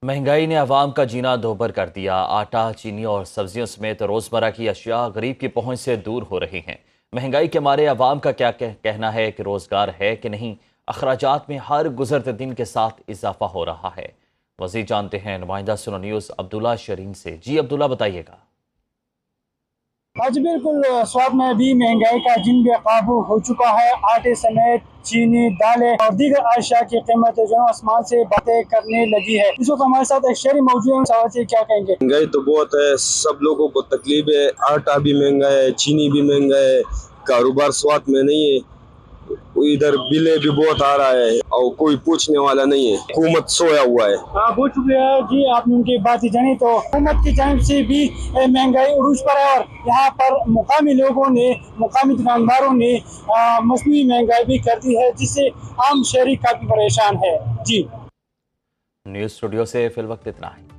महंगाई ने अवाम का जीना दोभर कर दिया। आटा, चीनी और सब्जियों समेत रोजमर्रा की अशिया गरीब की पहुंच से दूर हो रही हैं। महंगाई के मारे अवाम का क्या कहना है कि रोजगार है कि नहीं। अखराजात में हर गुजरते दिन के साथ इजाफा हो रहा है। वज़ीर जानते हैं नुमाइंदा सुनो न्यूज़ अब्दुल्ला शरीन से। जी अब्दुल्ला, बताइएगा। आज बिल्कुल स्वाद में भी महंगाई का जिन बेकाबू हो चुका है। आटे समेत चीनी, दालें और दीगर अशिया की कीमतें जो आसमान से बातें करने लगी है। इस वक्त हमारे साथ एक शहरी मौजूद है, सवाल से क्या कहेंगे। महंगाई तो बहुत है, सब लोगों को तकलीफ है। आटा भी महंगा है, चीनी भी महंगा है, कारोबार स्वाद में नहीं है। इधर बिले भी बहुत आ रहा है और कोई पूछने वाला नहीं है। हुकूमत सोया हुआ है। हाँ, बहुत शुक्रिया जी, आपने उनकी बात ही जानी। तो हुकूमत की जानिब से भी महंगाई उरूज पर है और यहाँ पर मुकामी लोगों ने, मुकामी दुकानदारों ने मसनूई महंगाई भी कर दी है, जिससे आम शहरी काफी परेशान है। जी, न्यूज़ स्टूडियो से फिल वक्त इतना है।